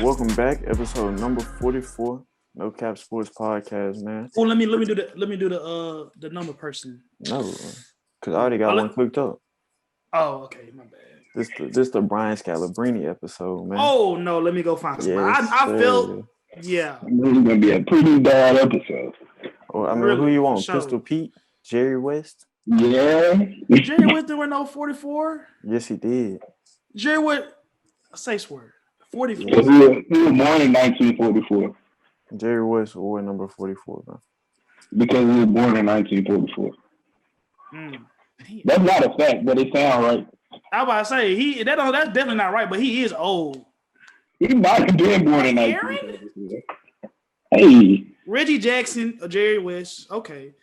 Welcome back, episode number 44, No Cap Sports Podcast, man. Oh, let me do the number person. No, because I already got one cooked up. Oh, okay, my bad. This the Brian Scalabrine episode, man. Oh no, let me go find somebody. Yes, I felt, yeah. This is gonna be a pretty bad episode. Who you want? Sure. Pistol Pete, Jerry West. Yeah. Jerry West didn't win no 44. Yes, he did. Jerry West, say swear, 44. He was born in 1944 Jerry West wore number 44, man. because he was born in 1944. That's not a fact, but it sounds right. I was about to say that's definitely not right, but he is old. He might have been born in Aaron? 1944. Hey. Reggie Jackson or Jerry West. Okay,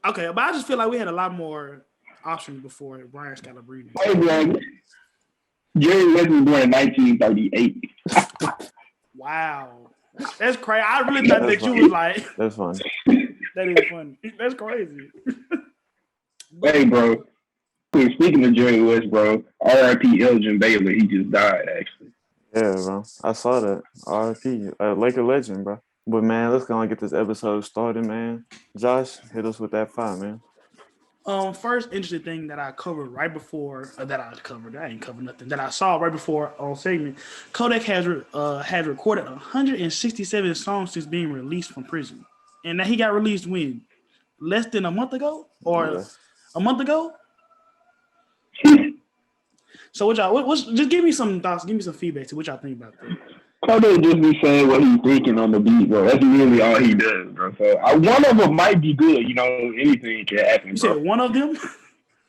but I just feel like we had a lot more options before Brian Scalabrine. Hey, bro. Jerry West was born in 1938. Wow, that's crazy. I really thought that you was like. That's funny. That is funny. That's crazy. Hey, bro. Speaking of Jerry West, bro, R.I.P. Elgin Baylor, he just died, actually. Yeah, bro. I saw that. R.I.P. Laker legend, bro. But, man, let's go and get this episode started, man. Josh, hit us with that fire, man. First interesting thing that I covered right before I ain't covered nothing that I saw right before on segment. Kodak has recorded 167 songs since being released from prison, and that he got released when less than a month ago or a month ago. So what's just give me some thoughts, give me some feedback to what y'all think about that. Kodak just be saying what he's thinking on the beat, bro. That's really all he does, bro. So one of them might be good. You know, anything can happen, bro. You said one of them?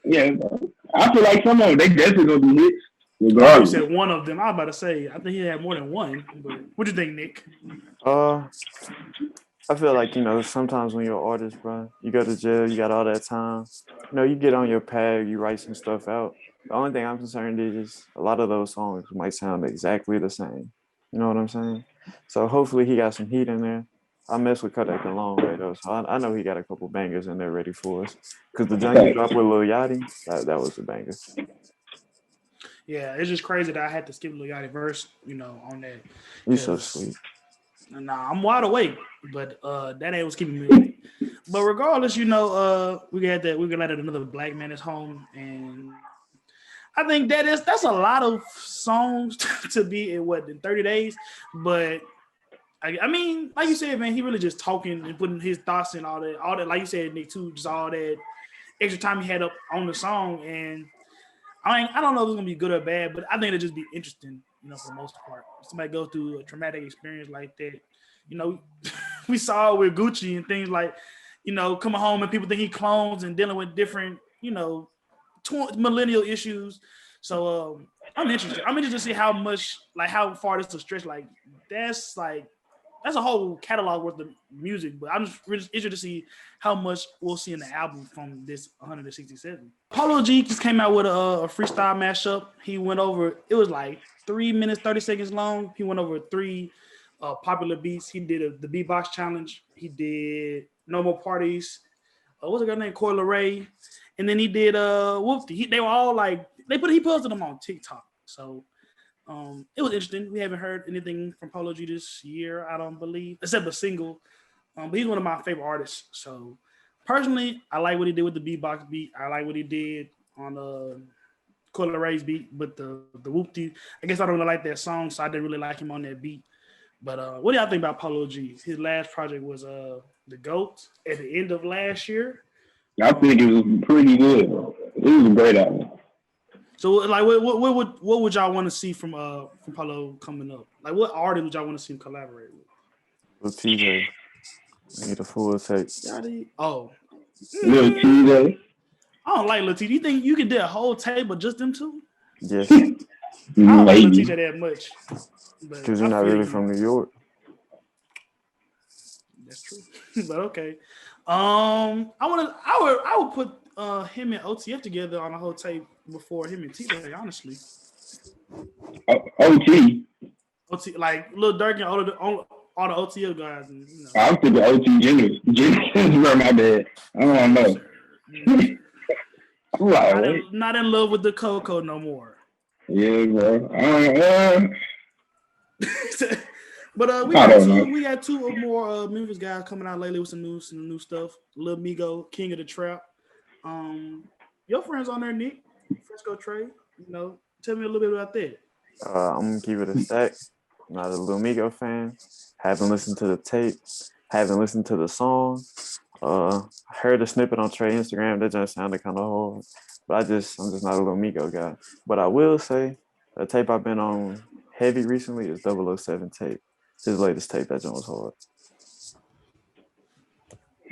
Yeah, bro. I feel like some of them, they definitely going to be hits. You said one of them. I was about to say, I think he had more than one. But what do you think, Nick? I feel like, sometimes when you're an artist, bro, you go to jail, you got all that time. You get on your pad, you write some stuff out. The only thing I'm concerned is a lot of those songs might sound exactly the same. You know what I'm saying? So hopefully he got some heat in there. I mess with Kodak a long way, though. So I know he got a couple bangers in there ready for us. Because the junk he dropped with Lil Yachty, that was a banger. Yeah, it's just crazy that I had to skip Lil Yachty verse, on that. You so sweet. Nah, I'm wide awake, but that ain't what's keeping me awake. But regardless, we got another black man is home, and I think that's a lot of songs to be in 30 days. But I mean, like you said, man, he really just talking and putting his thoughts in all that, like you said, Nick, too, just all that extra time he had up on the song. And I don't know if it's gonna be good or bad, but I think it'll just be interesting, for the most part. Somebody go through a traumatic experience like that. We saw it with Gucci and things like, coming home and people think he clones and dealing with different, millennial issues. So I'm interested. I'm interested to see how far this will stretch. Like that's a whole catalog worth of music. But I'm just really interested to see how much we'll see in the album from this 167. Polo G just came out with a freestyle mashup. He went over. It was like 3 minutes 30 seconds long. He went over 3 popular beats. He did the beatbox challenge. He did No More Parties. What's a girl named Coi Leray? And then he did Whoopty. They were all like he posted them on TikTok. So it was interesting. We haven't heard anything from Polo G this year, I don't believe, except a single. But he's one of my favorite artists. So personally, I like what he did with the beatbox beat. I like what he did on Coi Leray's beat, but the Whoopty, I guess I don't really like that song, so I didn't really like him on that beat. But what do y'all think about Polo G? His last project was The GOAT at the end of last year. I think it was pretty good. It was a great album. So, like, what would y'all want to see from Polo coming up? Like, what artist would y'all want to see him collaborate with? With TJ. I need a full take. Oh. Lil TJ. I don't like Lil TJ. You think you could do a whole tape of just them two? Yes. I don't like Lil TJ that much. Because you're not really from New York. That's true. But okay. I would put him and OTF together on a whole tape before him and TJ, honestly. OT, like Lil Durk and all the OTF guys. And, I'm thinking OT Jennings. My bad. I don't know. Not in love with the Coco no more. Yeah, bro. But we I got don't know. two or more Memphis guys coming out lately with some new stuff. Lil Migo, King of the Trap. Your friends on there, Nick, Fresco Trey. Tell me a little bit about that. I'm gonna keep it a stack. I'm not a Lil Migo fan. Haven't listened to the tape. Haven't listened to the song. I heard a snippet on Trey Instagram that just sounded kind of hard, but I'm just not a Lil Migo guy. But I will say the tape I've been on heavy recently is 007 tape. His latest tape, that joint was hard.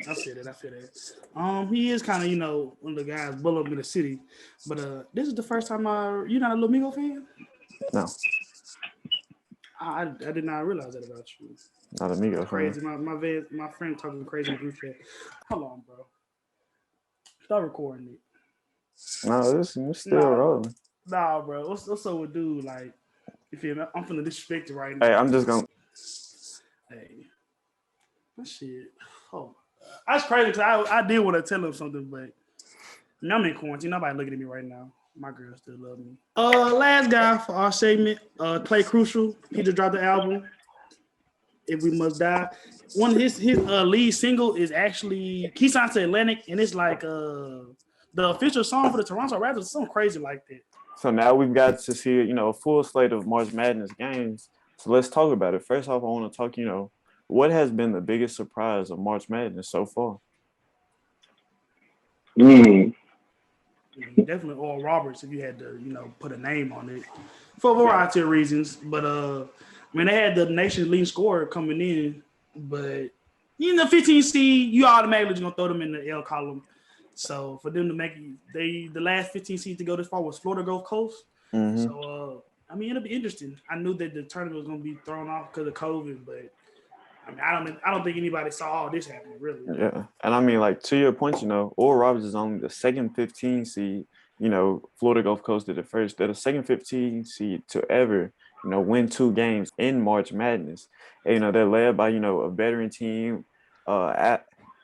I feel that. He is kind of, one of the guys bull up in the city. But this is the first time you're not a Lil Migo fan? No, I did not realize that about you. not a Migo fan. Crazy. My friend talking crazy in the group chat. Hold on, bro. Start recording it. No, it's still rolling. Nah, bro. What's up with dude? Like, you feel me? I'm finna disrespect it right now. Hey, I'm just gonna. Hey, that shit. Oh, that's crazy because I did want to tell him something, but I'm in quarantine. Nobody looking at me right now. My girl still love me. Last guy for our segment, Clay Crucial. He just dropped the album. If We Must Die. One of his lead single is actually he signed to Atlantic, and it's like the official song for the Toronto Raptors. Something crazy like that. So now we've got to see, a full slate of March Madness games. So let's talk about it. First off, I want to talk, what has been the biggest surprise of March Madness so far? Definitely Oral Roberts if you had to, put a name on it for a variety of reasons. But they had the nation's leading scorer coming in, but 15 seed, you automatically just gonna throw them in the L column. So for them to make the last 15 seed to go this far was Florida Gulf Coast. Mm-hmm. So it'll be interesting. I knew that the tournament was gonna be thrown off because of COVID, but I don't think anybody saw all this happening, really. Yeah. And to your point, Oral Roberts is only the second 15 seed. Florida Gulf Coast did it first. They're the second 15 seed to ever, win 2 games in March Madness. And, they're led by, a veteran team,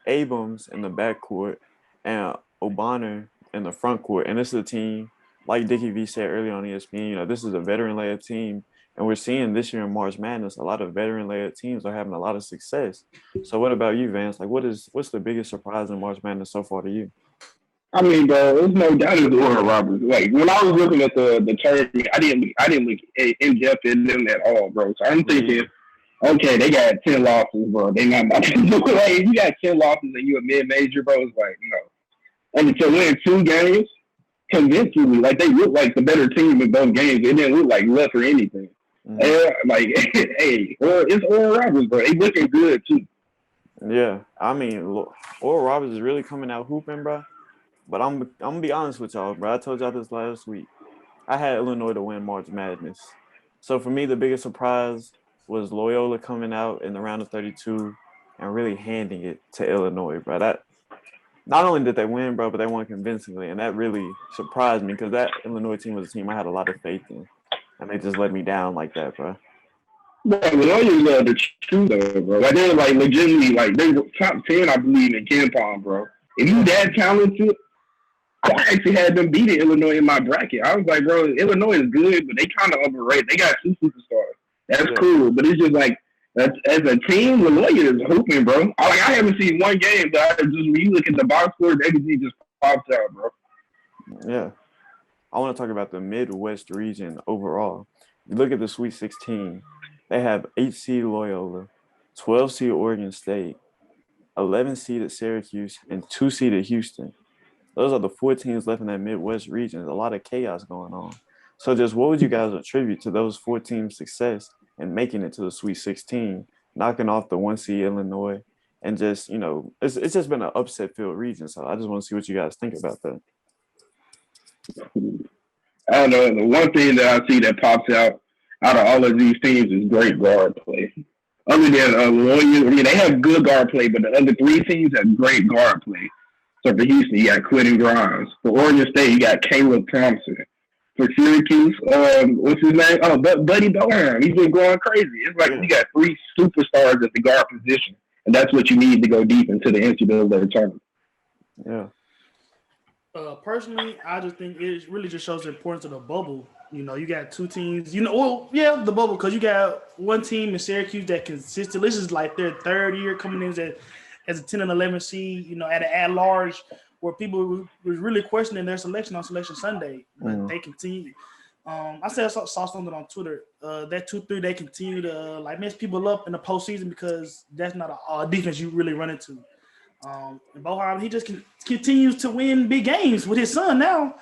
Abrams in the backcourt and O'Banner in the front court. And this is a team, like Dickie V said earlier on ESPN, this is a veteran-led team. And we're seeing this year in March Madness, a lot of veteran-led teams are having a lot of success. So what about you, Vance? What's the biggest surprise in March Madness so far to you? Bro, there's no doubt it's Oral Roberts. Like when I was looking at the tournament, I didn't look in depth in them at all, bro. So I'm thinking, okay, they got 10 losses, bro. They not about to do it. Like, if you got 10 losses and you a mid-major, bro, it's like no. And to win 2 games convincingly, like they look like the better team in both games. It didn't look like left or anything. Mm-hmm. Hey, it's Oral Roberts, bro. They looking good too. Yeah, Oral Roberts is really coming out hooping, bro. But I'm gonna be honest with y'all, bro. I told y'all this last week. I had Illinois to win March Madness. So for me, the biggest surprise was Loyola coming out in the round of 32 and really handing it to Illinois, bro. That not only did they win, bro, but they won convincingly, and that really surprised me because that Illinois team was a team I had a lot of faith in. And they just let me down like that, bro. Bro, Illinois is the truth, though, bro. Like, they're, legitimately, they were top 10, I believe, in KenPom, bro. If you that talented, I actually had them beating Illinois in my bracket. I was like, bro, Illinois is good, but they kind of overrated. They got 2 superstars. That's cool, but it's just like, as a team, Illinois is hooping, bro. I haven't seen one game that when you look at the box score, everything just pops out, bro. Yeah. I want to talk about the Midwest region overall. You look at the Sweet 16, they have 8 seed Loyola, 12 seed Oregon State, 11 seed Syracuse, and 2 seed Houston. Those are the 4 teams left in that Midwest region. There's a lot of chaos going on. So just what would you guys attribute to those 4 teams' success and making it to the Sweet 16, knocking off the 1 seed Illinois, and just, it's just been an upset-filled region. So I just want to see what you guys think about that. I don't know. The one thing that I see that pops out of all of these teams is great guard play. Other than Loyola, they have good guard play, but the other 3 teams have great guard play. So for Houston, you got Quentin Grimes. For Oregon State, you got Caleb Thompson. For Syracuse, what's his name? Oh, Buddy Bellingham. He's been going crazy. It's like you got 3 superstars at the guard position, and that's what you need to go deep into the NCAA tournament. Yeah. Personally, I just think it really just shows the importance of the bubble. You got two teams. The bubble, because you got one team in Syracuse that consistent. This is like their third year coming in as a 10 and 11 seed. At large, where people was really questioning their selection on Selection Sunday, but they continue. I saw something on Twitter. That 2-3, they continue to mess people up in the postseason because that's not a defense you really run into. And Bohan, he just continues to win big games with his son now.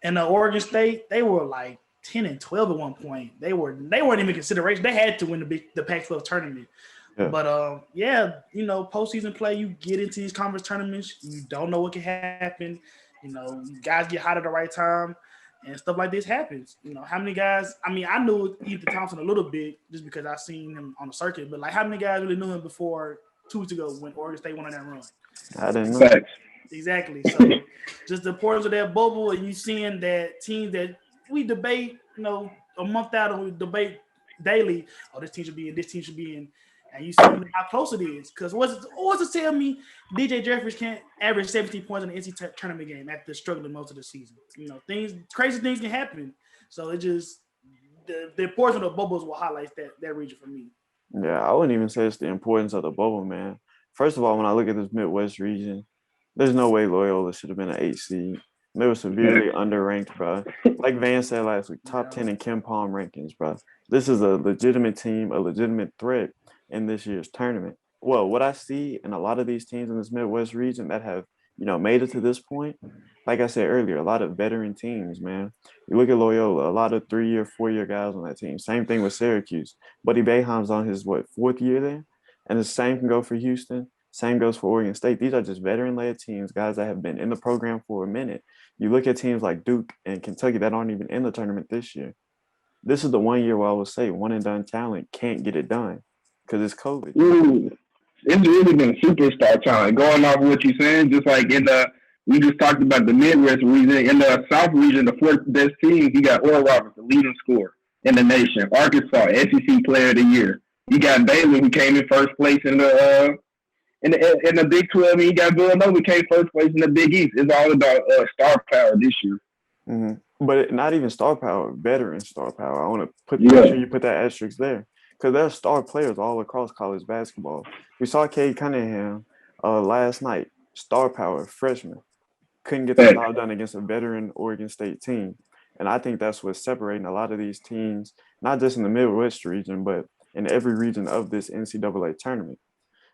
And Oregon State, they were like 10 and 12 at one point. They weren't even consideration. They had to win the Pac-12 tournament. Yeah. But postseason play, you get into these conference tournaments, you don't know what can happen. Guys get hot at the right time, and stuff like this happens. How many guys? I mean, I knew Ethan Thompson a little bit just because I seen him on the circuit. But how many guys really knew him before 2 weeks ago when Oregon State won on that run? I didn't know. Exactly. So just the importance of that bubble, and you seeing that teams that we debate, a month out, and we debate daily. Oh, this team should be in. This team should be in. And you see how close it is. Because what's to tell me DJ Jeffries can't average 17 points in the NCAA tournament game after struggling most of the season? Crazy things can happen. So it just the importance of the bubbles will highlight that region for me. Yeah, I wouldn't even say it's the importance of the bubble, man. First of all, when I look at this Midwest region, there's no way Loyola should have been an 8 seed. They were severely underranked, bro. Like Van said last week, top 10 in Ken Palm rankings, bro. This is a legitimate team, a legitimate threat in this year's tournament. Well, what I see in a lot of these teams in this Midwest region that have, made it to this point, like I said earlier, a lot of veteran teams, man. You look at Loyola, a lot of 3-year, 4-year guys on that team. Same thing with Syracuse. Buddy Boeheim's on his, 4th year there? And the same can go for Houston. Same goes for Oregon State. These are just veteran-led teams, guys that have been in the program for a minute. You look at teams like Duke and Kentucky that aren't even in the tournament this year. This is the one year where I will say one-and-done talent can't get it done because it's COVID. Ooh, it's really been superstar talent. Going off what you're saying, just like we just talked about the Midwest region. In the South region, the 4th best teams, you got Oral Roberts, the leading scorer in the nation. Arkansas, SEC Player of the Year. You got Baylor, who came in first place in the Big 12, and you got Villanova, who came first place in the Big East. It's all about star power this year. Mm-hmm. But not even star power, veteran star power. I want to make sure you put that asterisk there. Because there are star players all across college basketball. We saw Cade Cunningham last night, star power, freshman. Couldn't get the job done against a veteran Oregon State team. And I think that's what's separating a lot of these teams, not just in the Midwest region, but in every region of this NCAA tournament.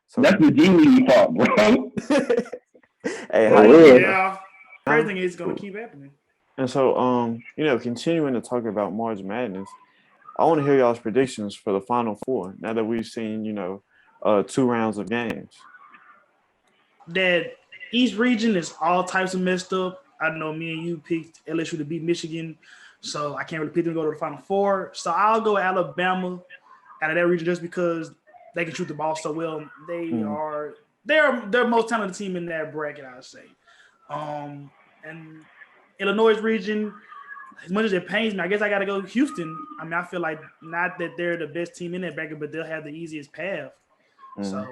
So that's the G League fault, bro. Yeah. Everything is going to keep happening. And so, continuing to talk about March Madness, I want to hear y'all's predictions for the Final Four now that we've seen, 2 rounds of games. That East region is all types of messed up. I know me and you picked LSU to beat Michigan, so I can't really pick them to go to the Final Four. So I'll go Alabama out of that region just because they can shoot the ball so well. They're most talented team in that bracket, I would say. And Illinois region, as much as it pains me, I guess I got to go Houston. I mean, I feel like not that they're the best team in that bracket, but they'll have the easiest path. So,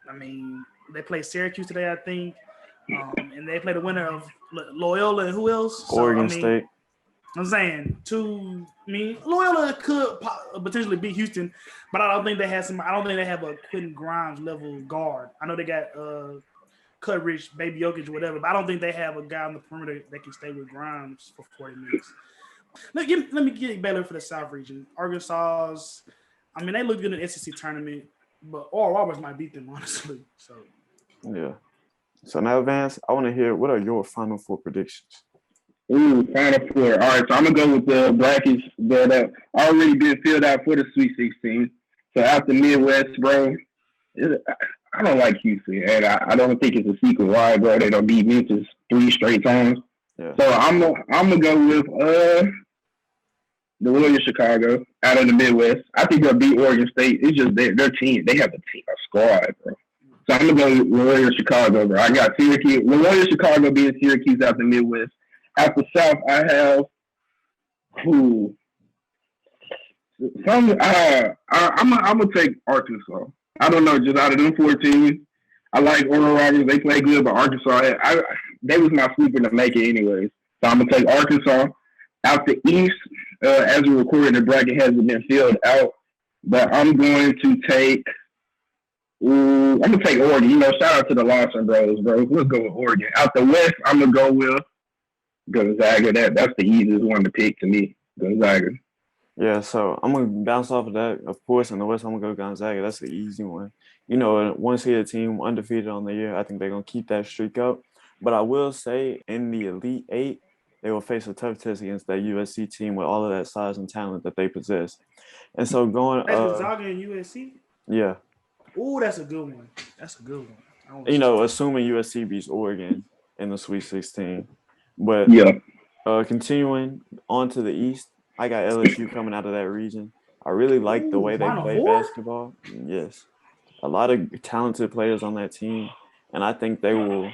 I mean, they play Syracuse today, I think, and they play the winner of Loyola and who else? Oregon State. I'm saying Loyola could potentially beat Houston, but I don't think they have a Quentin Grimes level guard. I know they got Cutridge, Baby Jokic, or whatever, but I don't think they have a guy on the perimeter that can stay with Grimes for 40 minutes. Let me get Baylor for the South region. Arkansas, they look good in the SEC tournament, but Oral Roberts might beat them, honestly. So yeah. So now, Vance, I want to hear what are your Final Four predictions? Ooh, Final Four. All right, so I'm going to go with the brackets that have already been filled out for the Sweet 16. So after Midwest, bro, I don't like Houston, and I don't think it's a secret why, bro. They don't beat Memphis 3 straight times. Yeah. So I'm gonna go with the Warriors Chicago out of the Midwest. I think they'll beat Oregon State. It's just their team. They have a squad, bro. So I'm gonna go with Warriors Chicago, bro. I got Syracuse. Warriors Chicago being Syracuse out the Midwest. After South, I have I'm gonna take Arkansas. I don't know, just out of them 14, I like Oral Roberts. They play good, but Arkansas, they was my sleeper to make it anyways. So I'm going to take Arkansas. Out the East, As we're recording, the bracket hasn't been filled out, but I'm going to take. I'm gonna take Oregon. Shout out to the Lawson bros, bro. Let's go with Oregon. Out the West, I'm gonna go with Gonzaga. That's the easiest one to pick to me. Gonzaga. Yeah, so I'm gonna bounce off of that. Of course, in the West, I'm gonna go Gonzaga. That's the easy one. A one-seeded team, undefeated on the year. I think they're gonna keep that streak up. But I will say, in the Elite Eight, they will face a tough test against that USC team with all of that size and talent that they possess. And so going, That's Gonzaga and USC. Yeah. Ooh, that's a good one. That's a good one. Assuming USC beats Oregon in the Sweet 16. But yeah. Continuing on to the East, I got LSU coming out of that region. I really like the way they play basketball. Yes. A lot of talented players on that team. And I think they will,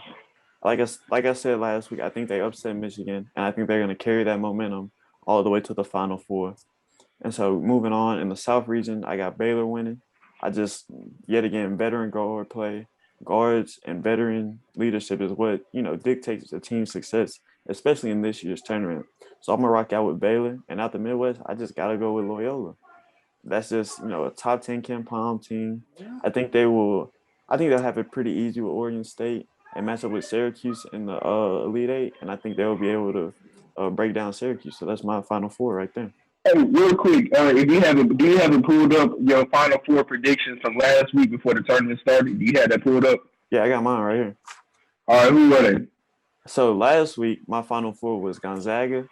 like I said last week, I think they upset Michigan. And I think they're going to carry that momentum all the way to the Final Four. And so moving on in the South region, I got Baylor winning. Yet again, veteran guard play, guards and veteran leadership is what, dictates the team's success, especially in this year's tournament. So I'm going to rock out with Baylor. And out the Midwest, I just got to go with Loyola. That's just, a top 10 Ken Palm team. Yeah. I think they'll have it pretty easy with Oregon State and match up with Syracuse in the Elite Eight. And I think they'll be able to break down Syracuse. So that's my Final Four right there. Hey, real quick, if do you have it pulled up your Final Four predictions from last week before the tournament started? Do you have that pulled up? Yeah, I got mine right here. All right, who were they? So last week, my Final Four was Gonzaga,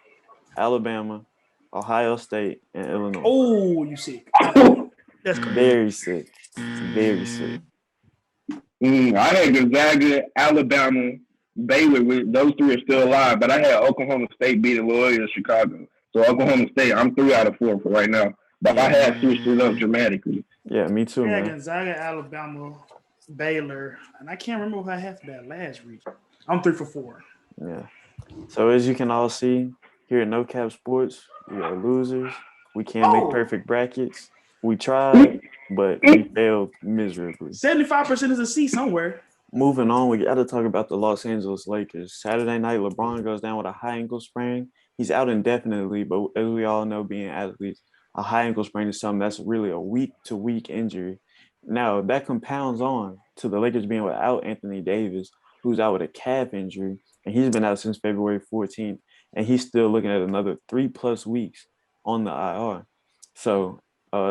Alabama, Ohio State, and Illinois. Oh, you sick. That's very sick. Very sick. I had Gonzaga, Alabama, Baylor. Those three are still alive, but I had Oklahoma State beating Loyola Chicago. So Oklahoma State, I'm 3 out of 4 for right now. But I had switched it up dramatically. Yeah, me too, man. Gonzaga, Alabama, Baylor. And I can't remember what I had for that last week. I'm 3 for 4. Yeah. So as you can all see, here at No Cap Sports, we are losers. We can't make perfect brackets. We tried, but we failed miserably. 75% is a C somewhere. Moving on, we got to talk about the Los Angeles Lakers. Saturday night, LeBron goes down with a high ankle sprain. He's out indefinitely, but as we all know, being athletes, a high ankle sprain is something that's really a week-to-week injury. Now, that compounds on to the Lakers being without Anthony Davis, who's out with a calf injury, and he's been out since February 14th, and he's still looking at another 3+ weeks on the IR. So,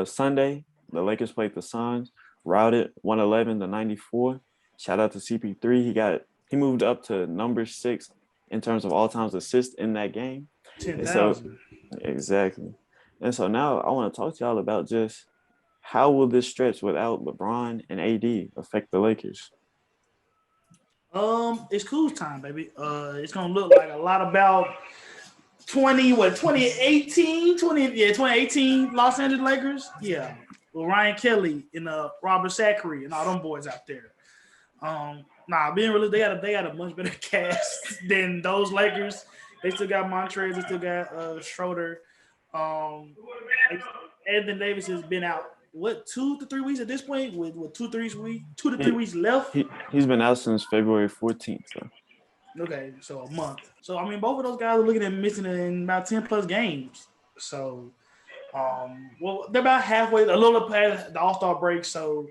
Sunday, the Lakers played the Suns, routed 111-94. Shout out to CP3. He moved up to number 6 in terms of all-time assists in that game. 10,000. Exactly. And so now I want to talk to y'all about just how will this stretch without LeBron and AD affect the Lakers? It's cool time, baby. It's gonna look like a lot about 2018 Los Angeles Lakers. Yeah, with Ryan Kelly and Robert Zachary and all them boys out there. Being real, they got a much better cast than those Lakers. They still got Montrez. They still got Schroeder. Anthony Davis has been out 2 to 3 weeks at this point with 2 to 3 weeks left. He's been out since February 14th. So. Okay, so a month. So I mean, both of those guys are looking at missing in about 10+ games. So, they're about halfway, a little past the All-Star break. So.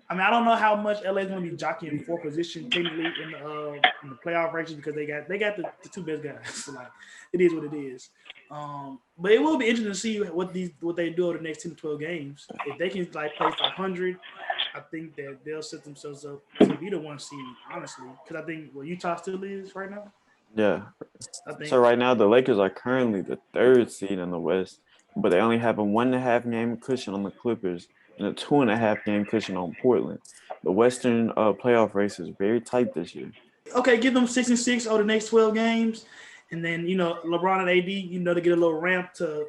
I mean, I don't know how much LA is going to be jockeying for position technically in the playoff races because they got the 2 best guys. So like, it is what it is. But it will be interesting to see what they do over the next 10 to 12 games. If they can play 500, I think that they'll set themselves up to be the 1 seed, honestly. Because I think Utah still is right now. Yeah. So right now the Lakers are currently the 3rd seed in the West, but they only have a 1.5 game cushion on the Clippers and a 2.5 game cushion on Portland. The Western playoff race is very tight this year. Okay, give them 6-6 over the next 12 games, and then LeBron and AD, to get a little ramp to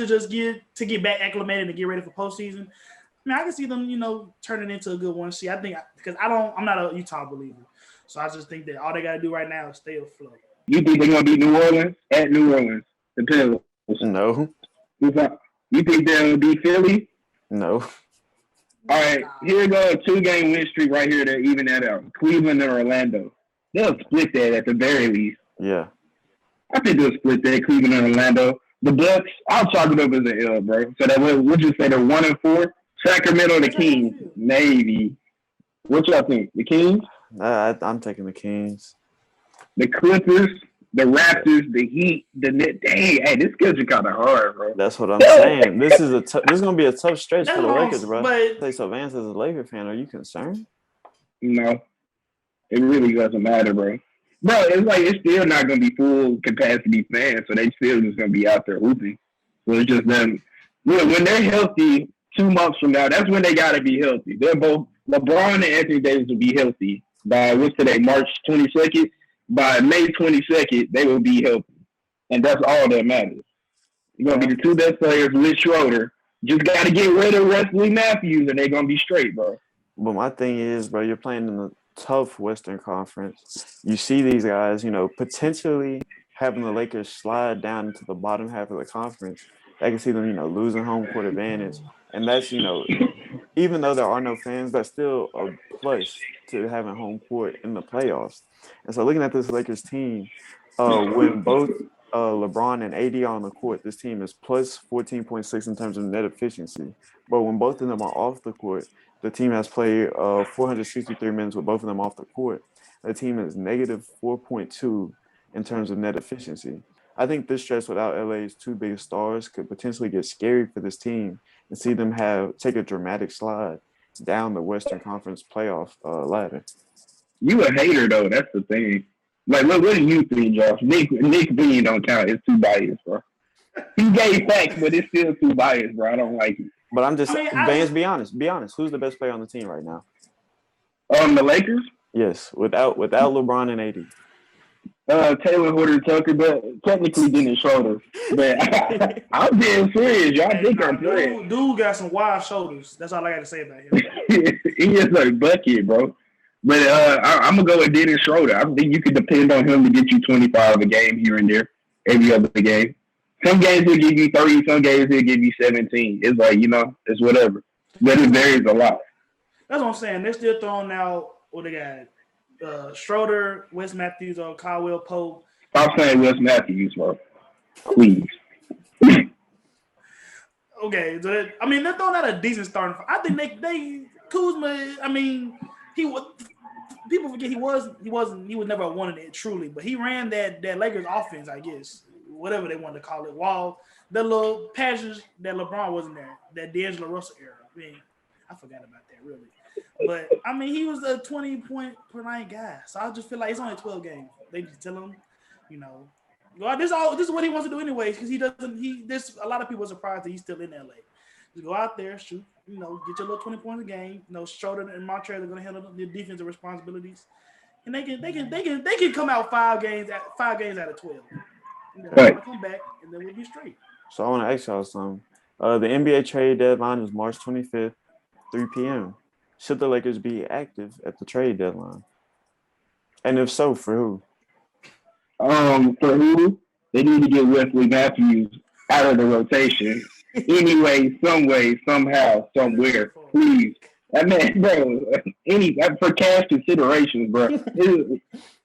just get back acclimated and get ready for postseason. I mean, I can see them, turning into a good 1 seed. I think because I'm not a Utah believer, so I just think that all they got to do right now is stay afloat. You think they're gonna beat New Orleans at New Orleans? The Pels? No. You think they'll beat Philly? No. All right, here we go. A 2-game win streak right here to even that out. Cleveland and Orlando. They'll split that at the very least. Yeah. I think they'll split that, Cleveland and Orlando. The Bucks, I'll chalk it up as an L, bro. So that we'll just say they're 1-4. Sacramento, the That's how you Kings, feel. maybe. What y'all think? The Kings, I'm taking the Kings. the Clippers, the Raptors, the Heat, the Net. Dang, hey, this schedule kind of hard, bro. That's what I'm saying. This is gonna be a tough stretch That's for the what Lakers, bro. but Say so, Vance, as a Laker fan, are you concerned? No, it really doesn't matter, bro. Bro, it's like it's still not gonna be full capacity fans, so they still just gonna be out there hooping. So it's just them. When they're healthy, 2 months from now, that's when they gotta be healthy. They're both LeBron and Anthony Davis will be healthy by what's today, March 22nd. By May 22nd, they will be healthy, and that's all that matters. You're gonna Yeah. be the two best players with Schroeder. Just gotta get rid of Wesley Matthews, and they're gonna be straight, bro. But my thing is, bro, you're playing in a tough Western Conference. You see these guys, potentially having the Lakers slide down into the bottom half of the conference. I can see them, losing home court advantage. And that's, even though there are no fans, that's still a plus to having home court in the playoffs. And so looking at this Lakers team, when both LeBron and AD are on the court, this team is plus 14.6 in terms of net efficiency. But when both of them are off the court, the team has played 463 minutes with both of them off the court. The team is negative 4.2 in terms of net efficiency. I think this stretch without LA's two biggest stars could potentially get scary for this team and see them take a dramatic slide down the Western Conference playoff ladder. You a hater though. That's the thing. Like, what do you think, Josh? Nick Bean don't count. It's too biased, bro. He gave facts, but it's still too biased, bro. I don't like it. But I'm just, I mean, Vance, be honest. Be honest. Who's the best player on the team right now? The Lakers, Yes, without LeBron and AD. Taylor Horton Tucker, but technically Dennis Schroeder. But I'm being serious. Y'all think I'm playing. dude got some wide shoulders. That's all I got to say about him. He is a bucket, bro. But I'm gonna go with Dennis Schroeder. I think you can depend on him to get you 25 a game here and there, every other game. Some games he'll give you 30, some games he'll give you 17. It's like, it's whatever. But it varies a lot. That's what I'm saying. They're still throwing out what they got. Schroeder, Wes Matthews, or Caldwell Pope. Stop saying Wes Matthews, bro. Please. Okay, so they're throwing out a decent starting. I think they Kuzma. I mean, he was. People forget he was never wanted it truly, but he ran that Lakers offense, I guess, whatever they wanted to call it. While the little passions that LeBron wasn't there, that D'Angelo Russell era. I mean, I forgot about that really. But I mean, he was a 20 point per night guy, so I just feel like it's only 12 games. They just tell him, well, this is what he wants to do anyways, because he doesn't. There's a lot of people are surprised that he's still in LA. Just go out there, shoot, get your little 20 points a game. Schroeder and Montrez are going to handle the defensive responsibilities, and they can come out 5 games out of 12. Right. Come back, and then we'll be straight. So I want to ask y'all something. The NBA trade deadline is March 25th, 3 p.m. Should the Lakers be active at the trade deadline? And if so, for who? For who? They need to get Wesley Matthews out of the rotation. Anyway, some way, somehow, somewhere. Please. That man, bro, for cash considerations, bro.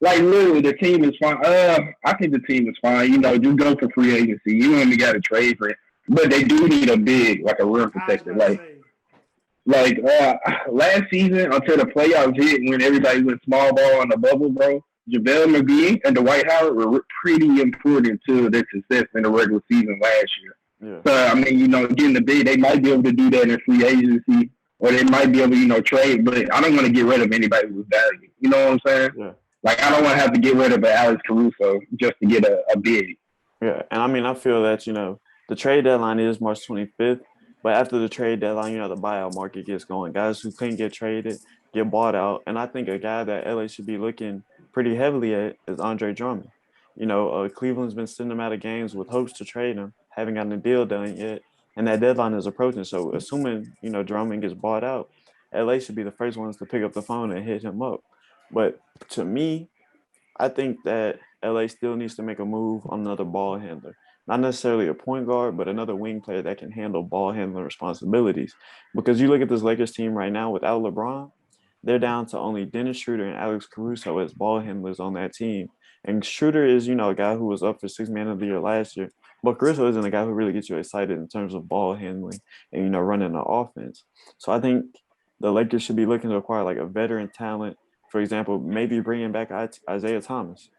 Like, literally, the team is fine. I think the team is fine. Just go for free agency. You only got to trade for it. But they do need a big, like a rim protector. Like last season, until the playoffs hit, when everybody went small ball on the bubble, bro, JaVale McGee and Dwight Howard were pretty important to their success in the regular season last year. Yeah. So, I mean, getting the big, they might be able to do that in free agency, or they might be able to, trade, but I don't want to get rid of anybody with value. You know what I'm saying? Yeah. Like, I don't want to have to get rid of Alex Caruso just to get a bid. Yeah, and I mean, I feel that, the trade deadline is March 25th, but after the trade deadline, the buyout market gets going. Guys who couldn't get traded get bought out, and I think a guy that LA should be looking pretty heavily at is Andre Drummond. Cleveland's been sending him out of games with hopes to trade him, haven't gotten a deal done yet, and that deadline is approaching. So assuming, Drummond gets bought out, LA should be the first ones to pick up the phone and hit him up. But to me, I think that LA still needs to make a move on another ball handler. Not necessarily a point guard, but another wing player that can handle ball handling responsibilities. Because you look at this Lakers team right now without LeBron, they're down to only Dennis Schroeder and Alex Caruso as ball handlers on that team. And Schroeder is, a guy who was up for sixth man of the year last year. But Caruso isn't a guy who really gets you excited in terms of ball handling and, running the offense. So I think the Lakers should be looking to acquire like a veteran talent. For example, maybe bringing back Isaiah Thomas,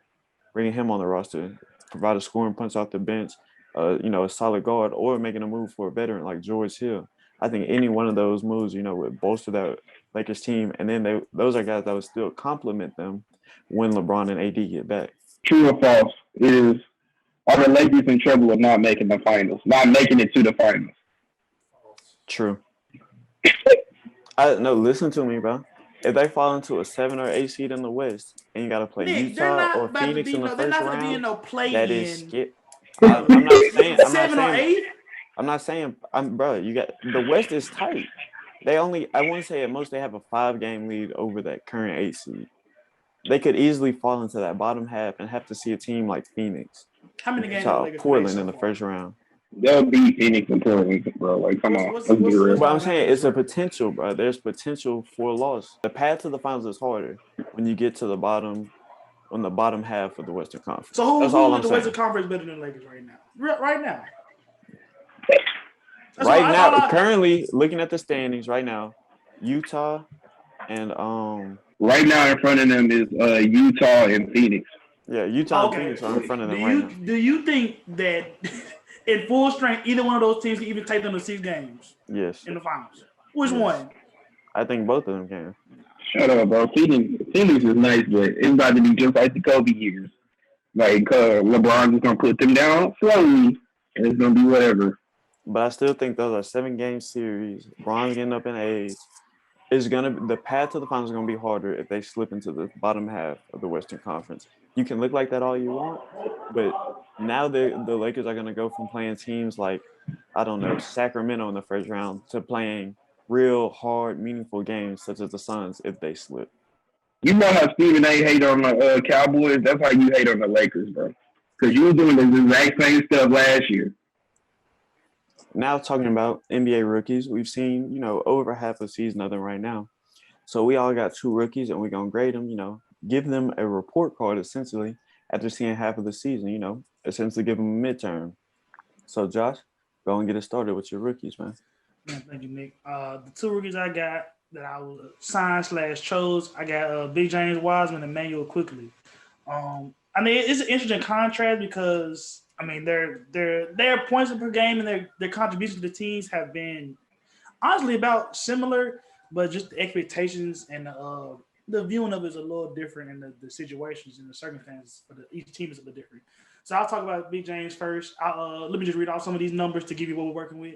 bringing him on the roster, provide a scoring punch off the bench, a solid guard, or making a move for a veteran like George Hill. I think any one of those moves, would bolster that Lakers team. And then those are guys that would still complement them when LeBron and AD get back. True or false? Are the Lakers in trouble of not making the finals, not making it to the finals? True. No, listen to me, bro. If they fall into a 7 or 8 seed in the West and you got to play Nick, Utah or Phoenix in the they're first not going to be in round, no play that is in. skip. I'm not saying. Seven or eight. I'm not saying. Bro. You got the West is tight. I want to say at most they have a 5-game lead over that current 8 seed. They could easily fall into that bottom half and have to see a team like Phoenix. How many games have Lakers Portland so in the first round. They'll beat Phoenix and Portland, bro. Like, come on, let's be real. But I'm saying it's a potential, bro. There's potential for a loss. The path to the finals is harder when you get to the bottom, on the bottom half of the Western Conference. So who's in the Western Conference better than the Lakers right now? Right now. Currently looking at the standings right now, Utah and right now in front of them is Utah and Phoenix. Yeah, Utah and Phoenix are in front of them right now. Do you think that in full strength, either one of those teams can even take them to 6 games? Yes. In the finals. Which one? I think both of them can. Shut up, bro. Phoenix is nice, but it's about to be just like the Kobe years. Like LeBron is gonna put them down slowly, and it's gonna be whatever. But I still think those are 7-game series. LeBron's getting up in age. The path to the finals is gonna be harder if they slip into the bottom half of the Western Conference. You can look like that all you want, but now the Lakers are gonna go from playing teams like, I don't know, Sacramento in the first round to playing real hard, meaningful games such as the Suns if they slip. You know how Stephen A. hate on the Cowboys? That's how you hate on the Lakers, bro. Because you were doing the exact same stuff last year. Now talking about NBA rookies, we've seen, over half a season of them right now. So we all got 2 rookies and we're going to grade them, give them a report card essentially after seeing half of the season, essentially give them a midterm. So Josh, go and get it started with your rookies, man. Thank you, Nick. The 2 rookies I got that I was signed/chose, I got Big James Wiseman and Emmanuel Quickly. It's an interesting contrast because their points per game and their contributions to the teams have been honestly about similar, but just the expectations and the viewing of it is a little different, and the situations and the circumstances for each team is a little different. So I'll talk about Big James first. Let me just read off some of these numbers to give you what we're working with.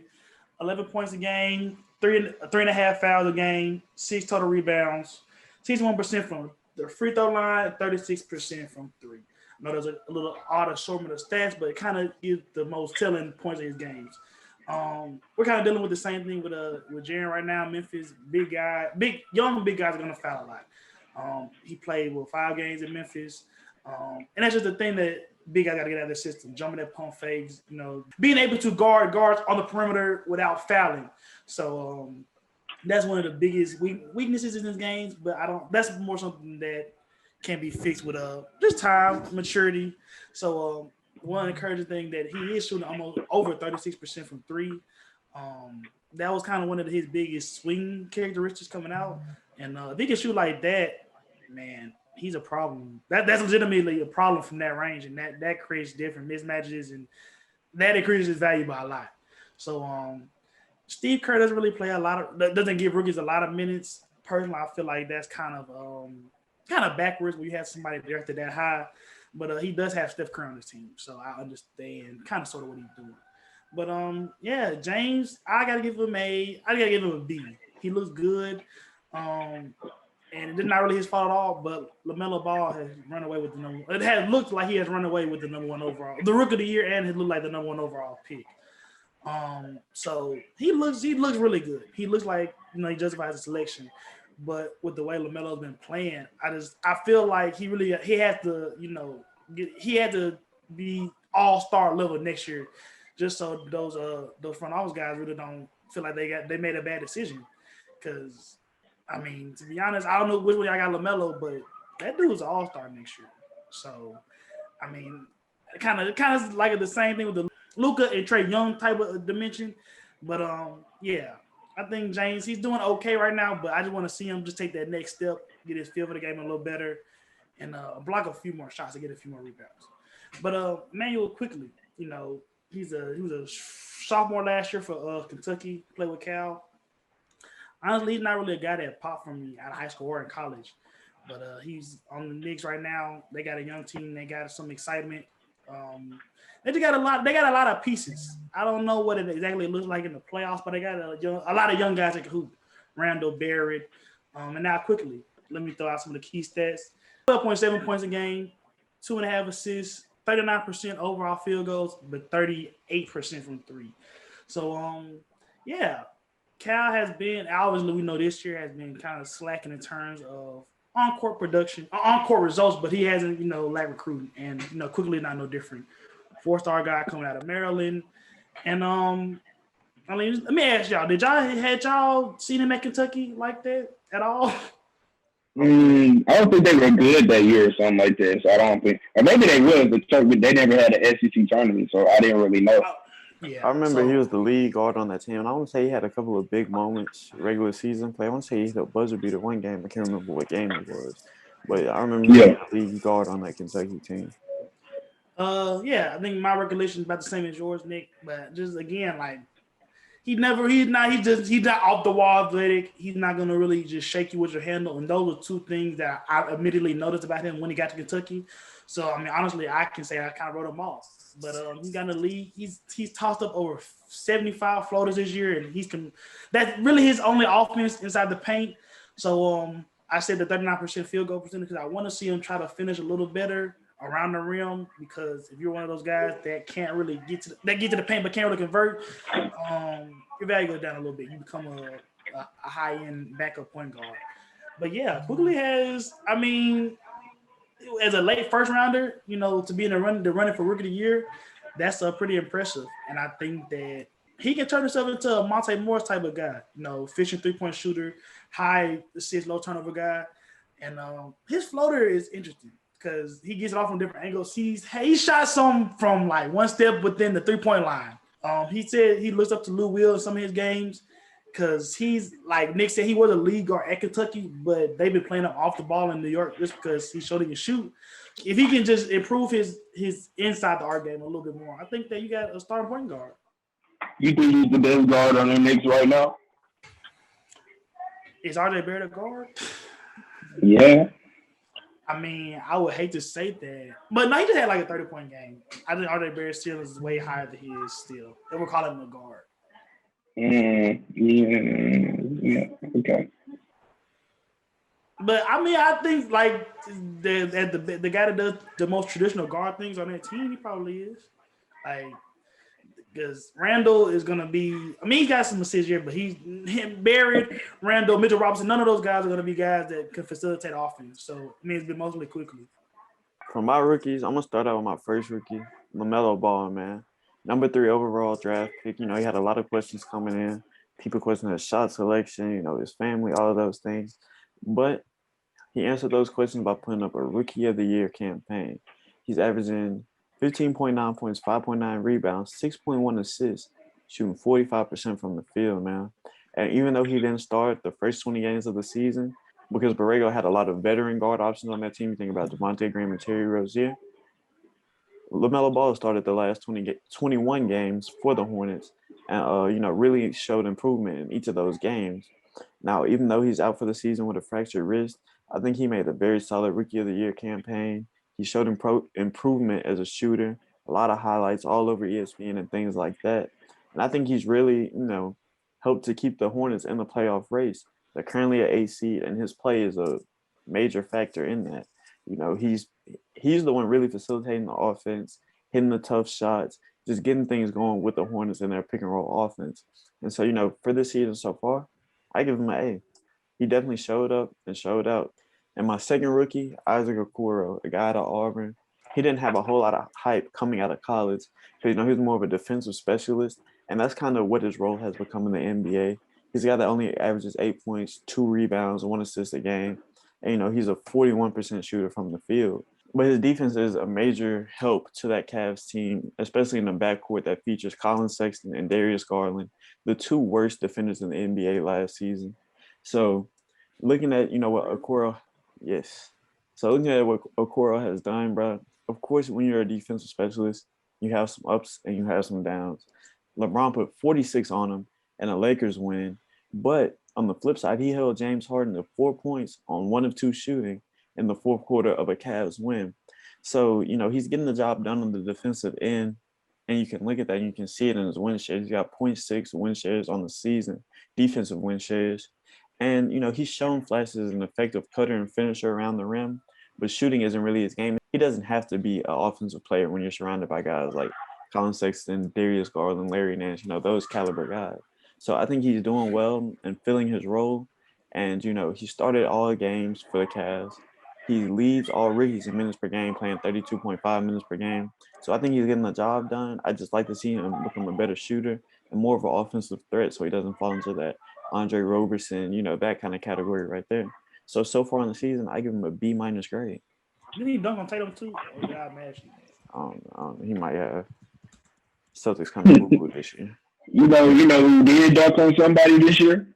11 points a game, 3.5 fouls a game, 6 total rebounds, 61% from the free throw line, 36% from 3. I know there's a little odd assortment of stats, but it kind of gives the most telling points of his games. We're kind of dealing with the same thing with Jaren right now. Memphis, big young guys are going to foul a lot. He played 5 games in Memphis. And that's just the thing that big guys got to get out of their system, jumping at pump fakes, being able to guard guards on the perimeter without fouling. So that's one of the biggest weaknesses in his games, but that's more something that can be fixed with just time, maturity. So one encouraging thing that he is shooting almost over 36% from 3. That was kind of one of his biggest swing characteristics coming out. And if he can shoot like that, man, he's a problem. That's legitimately a problem from that range, and that creates different mismatches, and that increases his value by a lot. So Steve Kerr doesn't really play doesn't give rookies a lot of minutes. Personally, I feel like that's kind of backwards when you have somebody drafted that high. But he does have Steph Curry on his team, so I understand kind of sort of what he's doing. But James, I gotta give him a B. He looks good. And it's not really his fault at all, but LaMelo Ball has run away with the number. It has looked like he has run away with the number 1 overall, the rookie of the year, and it looked like the number 1 overall pick. So he looks really good. He looks like he justifies the selection. But with the way LaMelo's been playing, I feel like he had to be all-star level next year, just so those front office guys really don't feel like they made a bad decision. Because to be honest, I don't know which way I got LaMelo, but that dude's an all-star next year. So I mean, kind of like the same thing with the Luka and Trey Young type of dimension. But yeah, I think James he's doing okay right now. But I just want to see him just take that next step, get his feel for the game a little better, and block a few more shots and get a few more rebounds. But Manuel quickly, he was a sophomore last year for Kentucky, played with Cal. Honestly, he's not really a guy that popped from me out of high school or in college. But he's on the Knicks right now. They got a young team. They got some excitement. Um, they just got a lot. They got a lot of pieces. I don't know what it exactly looks like in the playoffs, but they got a lot of young guys that can hoop. Randall Barrett, and now quickly, let me throw out some of the key stats: 12.7 points a game, 2.5 assists, 39% overall field goals, but 38% from three. So yeah, Cal has been obviously we know this year has been kind of slacking in terms of on-court production, on-court results, but he hasn't lacked recruiting, and quickly not no different. Four-star guy coming out of Maryland, and I mean, let me ask y'all: had y'all seen him at Kentucky like that at all? I don't think they were good that year or something like that. So I don't think, or maybe they was, but they never had an SEC tournament, so I didn't really know. Yeah, I remember he was the lead guard on that team, and I want to say he had a couple of big moments regular season play. I want to say he hit a buzzer beater one game. I can't remember what game it was, but I remember he was the lead guard on that Kentucky team. Yeah, I think my recollection is about the same as yours, Nick. But just again, like he's not off the wall athletic. He's not gonna really just shake you with your handle. And those are two things that I immediately noticed about him when he got to Kentucky. So I mean, honestly, I can say I kind of wrote him off. But he got in the league. He's tossed up over 75 floaters this year, and that's really his only offense inside the paint. So I said the 39% field goal percentage because I want to see him try to finish a little better around the rim, because if you're one of those guys that can't really get to the paint but can't really convert, your value goes down a little bit. You become a high end backup point guard. But yeah, Quigley has, I mean, as a late first rounder, to be in the running for rookie of the year, that's pretty impressive. And I think that he can turn himself into a Monte Morris type of guy, efficient 3-point shooter, high assist, low turnover guy. And his floater is interesting because he gets it off from different angles. He shot some from like one step within the 3-point line. He said he looks up to Lou Will in some of his games because he's like Nick said, he was a lead guard at Kentucky, but they've been playing him off the ball in New York just because he showed he can shoot. If he can just improve his inside the art game a little bit more, I think that you got a starting point guard. You think he's the best guard on the Knicks right now? Is RJ Barrett a guard? Yeah. I mean, I would hate to say that, but no, he just had like a 30-point game. I think RJ Barrett still is way higher than he is still. They would call him a guard. Yeah. Okay. But I mean, I think like the guy that does the most traditional guard things on that team, he probably is. Like, because Randall is gonna be. I mean, he's got some assists here, but Barrett, Randall, Mitchell Robinson. None of those guys are gonna be guys that can facilitate offense. So I mean, it's been mostly quickly. For my rookies, I'm gonna start out with my first rookie, LaMelo Ball, man. Number 3 overall draft pick. He had a lot of questions coming in. People questioning his shot selection, his family, all of those things. But he answered those questions by putting up a Rookie of the Year campaign. He's averaging 15.9 points, 5.9 rebounds, 6.1 assists, shooting 45% from the field, man. And even though he didn't start the first 20 games of the season, because Borrego had a lot of veteran guard options on that team, you think about Devontae Graham and Terry Rozier, LaMelo Ball started the last 21 games for the Hornets and, really showed improvement in each of those games. Now, even though he's out for the season with a fractured wrist, I think he made a very solid Rookie of the Year campaign. He showed improvement as a shooter, a lot of highlights all over ESPN and things like that. And I think he's really, helped to keep the Hornets in the playoff race. They're currently at 8 seed, and his play is a major factor in that. He's the one really facilitating the offense, hitting the tough shots, just getting things going with the Hornets in their pick and roll offense. And so, for this season so far, I give him an A. He definitely showed up and showed out. And my second rookie, Isaac Okoro, a guy out of Auburn, he didn't have a whole lot of hype coming out of college because, he was more of a defensive specialist. And that's kind of what his role has become in the NBA. He's a guy that only averages 8 points, 2 rebounds, 1 assist a game. And, he's a 41% shooter from the field. But his defense is a major help to that Cavs team, especially in the backcourt that features Colin Sexton and Darius Garland, the two worst defenders in the NBA last season. So, looking at what Okoro, yes. So looking at what Okoro has done, bro. Of course, when you're a defensive specialist, you have some ups and you have some downs. LeBron put 46 on him, and the Lakers win. But on the flip side, he held James Harden to 4 points on 1 of 2 shooting in the fourth quarter of a Cavs win. So, he's getting the job done on the defensive end. And you can look at that and you can see it in his win shares. He's got 0.6 win shares on the season, defensive win shares. And, he's shown flashes as an effective cutter and finisher around the rim, but shooting isn't really his game. He doesn't have to be an offensive player when you're surrounded by guys like Colin Sexton, Darius Garland, Larry Nance, those caliber guys. So I think he's doing well and filling his role. And, he started all the games for the Cavs. He leads all rookies in minutes per game, playing 32.5 minutes per game. So I think he's getting the job done. I just like to see him become a better shooter and more of an offensive threat so he doesn't fall into that Andre Roberson, that kind of category right there. So far in the season, I give him a B- grade. Didn't he dunk on Tatum too? Or did I imagine that? He might have. Celtics kind of boo this year. You know who did dunk on somebody this year?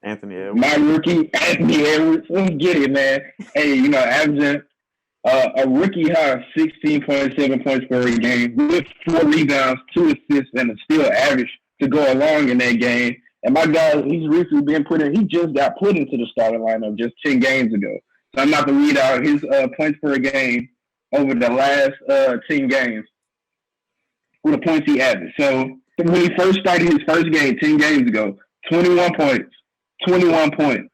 Anthony Edwards. My rookie, Anthony Edwards. Let's get it, man. Hey, averaging a rookie high of 16.7 points per game with 4 rebounds, 2 assists, and a steal average to go along in that game. And my guy, he's recently been he just got put into the starting lineup just 10 games ago. So I'm about to read out his points per game over the last 10 games with the points he averaged. So when he first started his first game 10 games ago, 21 points, 21 points,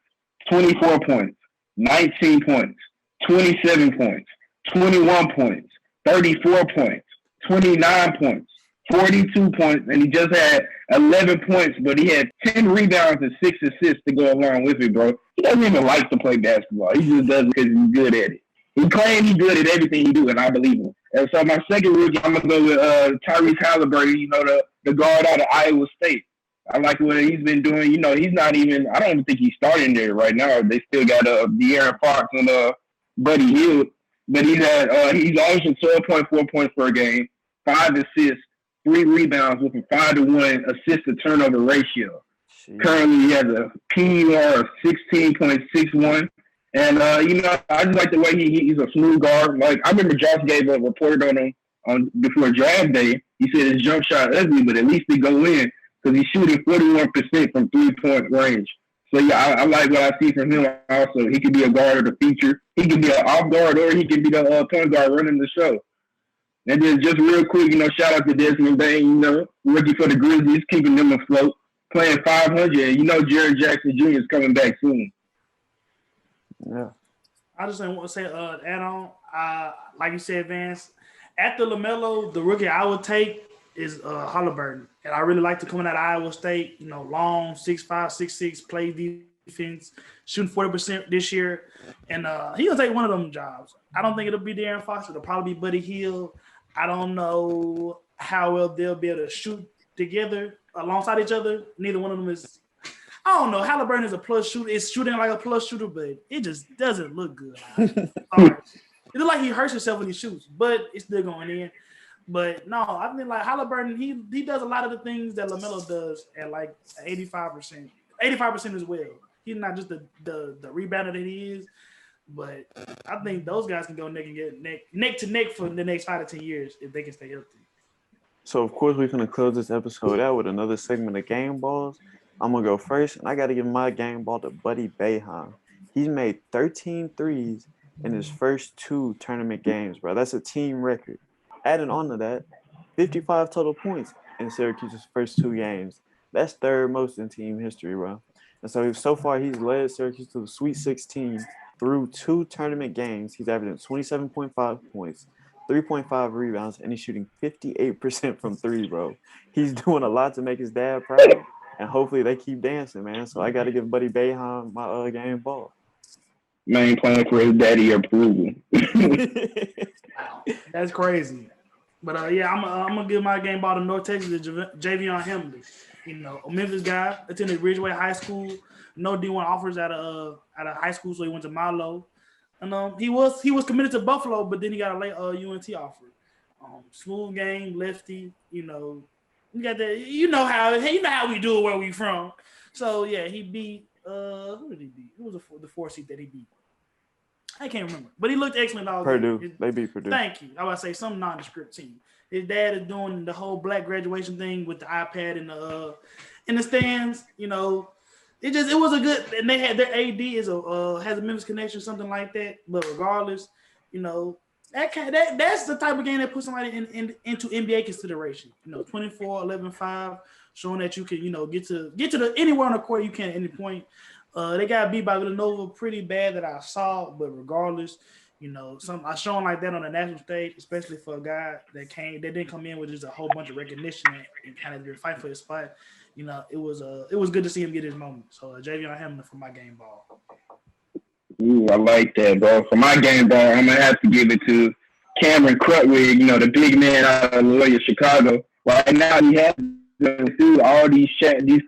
24 points, 19 points, 27 points, 21 points, 34 points, 29 points, 42 points, and he just had 11 points, but he had 10 rebounds and 6 assists to go along with it, bro. He doesn't even like to play basketball. He just does it because he's good at it. He claims he's good at everything he do, and I believe him. And so my second rookie, I'm going to go with Tyrese Halliburton, the guard out of Iowa State. I like what he's been doing. He's not even – I don't even think he's starting there right now. They still got De'Aaron Fox and Buddy Hield. But he's averaging 12.4 points per game, 5 assists, 3 rebounds with a 5-to-1 assist-to-turnover ratio. Jeez. Currently, he has a PER of 16.61. And, I just like the way he's a smooth guard. Like, I remember Josh gave a report on him before draft day. He said his jump shot ugly, but at least they go in because he's shooting 41% from 3-point range. So, yeah, I like what I see from him also. He could be a guard of the future. He could be an off guard, or he could be the point guard running the show. And then just real quick, shout out to Desmond Bain, rookie for the Grizzlies, keeping them afloat, playing 500. Jared Jackson Jr. is coming back soon. Yeah. I just want to say, add on, like you said, Vance, after LaMelo, the rookie I would take is Halliburton. And I really like to come out of Iowa State, long, 6'5", 6'6", play defense, shooting 40% this year. And he'll take one of them jobs. I don't think it'll be De'Aaron Fox. It'll probably be Buddy Hield. I don't know how well they'll be able to shoot together alongside each other. Neither one of them is – I don't know. Halliburton is a plus shooter. It's shooting like a plus shooter, but it just doesn't look good. It looks like he hurts himself when he shoots, but it's still going in. But no, I think like Halliburton, he does a lot of the things that LaMelo does at like 85%. 85% as well. He's not just the rebounder that he is, but I think those guys can go neck to neck for the next 5 to 10 years if they can stay healthy. So of course we're gonna close this episode out with another segment of game balls. I'm going to go first, and I got to give my game ball to Buddy Boeheim. He's made 13 threes in his first 2 tournament games, bro. That's a team record. Adding on to that, 55 total points in Syracuse's first 2 games. That's third most in team history, bro. And so far, he's led Syracuse to the Sweet 16 through 2 tournament games. He's averaging 27.5 points, 3.5 rebounds, and he's shooting 58% from 3, bro. He's doing a lot to make his dad proud. And hopefully they keep dancing, man. So I got to give Buddy Boeheim my game ball. Man playing for his daddy approval. That's crazy. But, yeah, I'm going to give my game ball to North Texas to Javion Hamilton. A Memphis guy, attended Ridgeway High School. No D1 offers out of high school, so he went to Milo. And he was committed to Buffalo, but then he got a late UNT offer. Smooth game, lefty. You got that. You know how we do it where we from. So yeah, he beat who did he beat? Who was the 4 seed that he beat? I can't remember, but he looked excellent all Purdue. game. They beat Purdue. Thank you. I would say some nondescript team. His dad is doing the whole black graduation thing with the iPad in the stands. It was a good, and they had their AD has a Memphis connection, something like that. But regardless, that's the type of game that puts somebody into NBA consideration. 24, 11, 5, showing that you can get to the anywhere on the court you can at any point. They got beat by Villanova pretty bad that I saw, but regardless, I showing like that on the national stage, especially for a guy that didn't come in with just a whole bunch of recognition and kind of did fight for his spot. It was good to see him get his moment. So Javion Hamilton for my game ball. Ooh, I like that, bro. For my game ball, I'm gonna have to give it to Cameron Crutwig, the big man out of Loyola, Chicago. Right now, he has gone through all these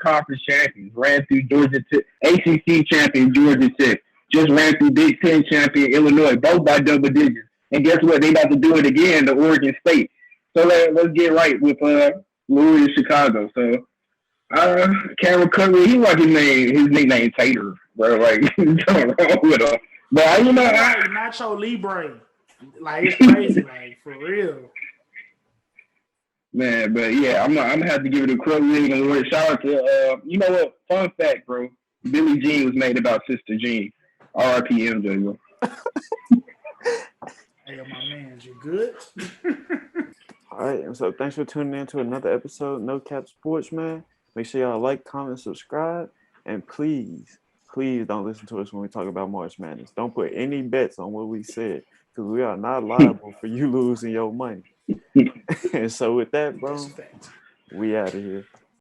conference champions. Ran through Georgia Tech, ACC champion Georgia Tech. Just ran through Big Ten champion Illinois, both by double digits. And guess what? They about to do it again, the Oregon State. So let's get right with Loyola, Chicago. So Cameron Crutwig, he like his nickname Tater, bro. Like something wrong with him. But Nacho Libre. Like it's crazy, like for real. Man, but yeah, I'm gonna have to give it a Crutwig and Lord. Shout out to you know what? Fun fact, bro. Billie Jean was made about Sister Jean. R.I.P. MJ, bro. Hey, my man, you good? All right, and so thanks for tuning in to another episode of No Cap Sports, man. Make sure y'all like, comment, subscribe, and please don't listen to us when we talk about March Madness. Don't put any bets on what we said, because we are not liable for you losing your money. And so with that, bro, we out of here.